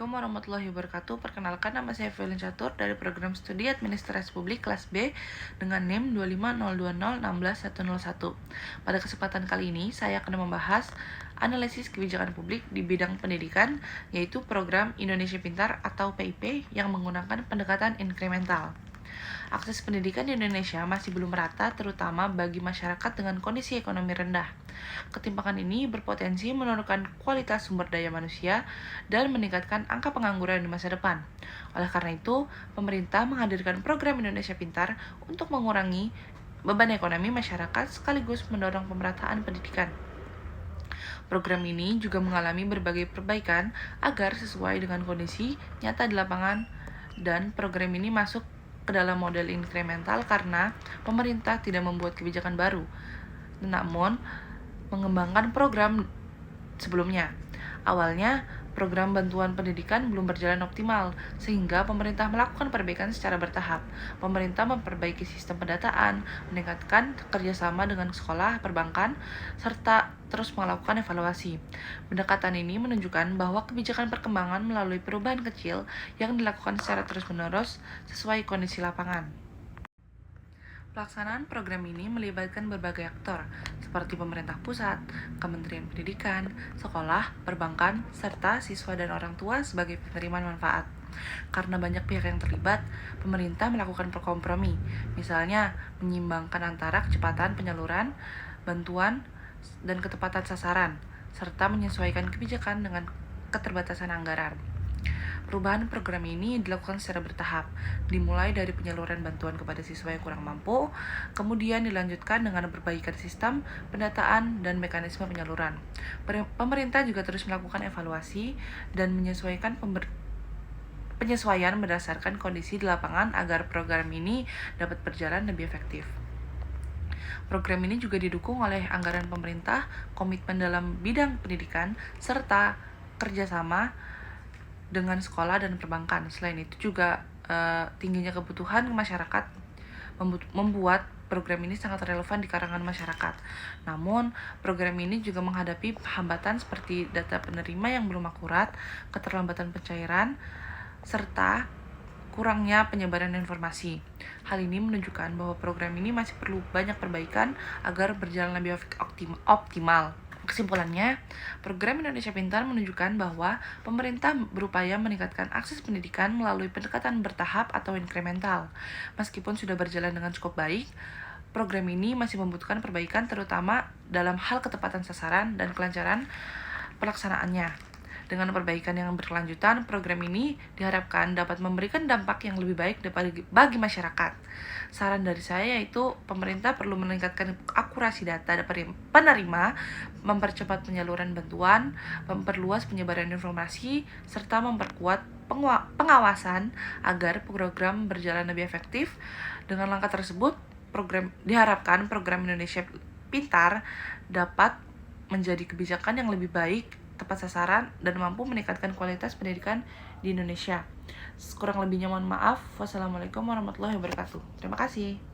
Assalamualaikum warahmatullahi wabarakatuh. Perkenalkan, nama saya Felin Catur dari program studi Administrasi Publik kelas B dengan NIM 25020161101. Pada kesempatan kali ini, saya akan membahas analisis kebijakan publik di bidang pendidikan, yaitu program Indonesia Pintar atau PIP yang menggunakan pendekatan inkremental. Akses pendidikan di Indonesia masih belum merata, terutama bagi masyarakat dengan kondisi ekonomi rendah. Ketimpangan ini berpotensi menurunkan kualitas sumber daya manusia dan meningkatkan angka pengangguran di masa depan. Oleh karena itu, pemerintah menghadirkan program Indonesia Pintar untuk mengurangi beban ekonomi masyarakat sekaligus mendorong pemerataan pendidikan. Program ini juga mengalami berbagai perbaikan agar sesuai dengan kondisi nyata di lapangan, dan program ini masuk ke dalam model inkremental karena pemerintah tidak membuat kebijakan baru, namun mengembangkan program sebelumnya. Awalnya, program bantuan pendidikan belum berjalan optimal, sehingga pemerintah melakukan perbaikan secara bertahap. Pemerintah memperbaiki sistem pendataan, meningkatkan kerjasama dengan sekolah, perbankan, serta terus melakukan evaluasi. Pendekatan ini menunjukkan bahwa kebijakan perkembangan melalui perubahan kecil yang dilakukan secara terus-menerus sesuai kondisi lapangan. Pelaksanaan program ini melibatkan berbagai aktor, seperti pemerintah pusat, Kementerian Pendidikan, sekolah, perbankan, serta siswa dan orang tua sebagai penerima manfaat. Karena banyak pihak yang terlibat, pemerintah melakukan kompromi, misalnya menyimbangkan antara kecepatan penyaluran, bantuan, dan ketepatan sasaran, serta menyesuaikan kebijakan dengan keterbatasan anggaran. Perubahan program ini dilakukan secara bertahap, dimulai dari penyaluran bantuan kepada siswa yang kurang mampu, kemudian dilanjutkan dengan perbaikan sistem, pendataan, dan mekanisme penyaluran. Pemerintah juga terus melakukan evaluasi dan menyesuaikan penyesuaian berdasarkan kondisi di lapangan agar program ini dapat berjalan lebih efektif. Program ini juga didukung oleh anggaran pemerintah, komitmen dalam bidang pendidikan, serta kerjasama dengan sekolah dan perbankan. Selain itu juga tingginya kebutuhan masyarakat membuat program ini sangat relevan di kalangan masyarakat. Namun, program ini juga menghadapi hambatan seperti data penerima yang belum akurat, keterlambatan pencairan, serta kurangnya penyebaran informasi. Hal ini menunjukkan bahwa program ini masih perlu banyak perbaikan agar berjalan lebih optimal. Kesimpulannya, program Indonesia Pintar menunjukkan bahwa pemerintah berupaya meningkatkan akses pendidikan melalui pendekatan bertahap atau inkremental. Meskipun sudah berjalan dengan cukup baik, program ini masih membutuhkan perbaikan terutama dalam hal ketepatan sasaran dan kelancaran pelaksanaannya. Dengan perbaikan yang berkelanjutan, program ini diharapkan dapat memberikan dampak yang lebih baik bagi masyarakat. Saran dari saya yaitu pemerintah perlu meningkatkan akurasi data penerima, mempercepat penyaluran bantuan, memperluas penyebaran informasi, serta memperkuat pengawasan agar program berjalan lebih efektif. Dengan langkah tersebut, diharapkan program Indonesia Pintar dapat menjadi kebijakan yang lebih baik, tepat sasaran, dan mampu meningkatkan kualitas pendidikan di Indonesia. Kurang lebihnya mohon maaf. Wassalamualaikum warahmatullahi wabarakatuh. Terima kasih.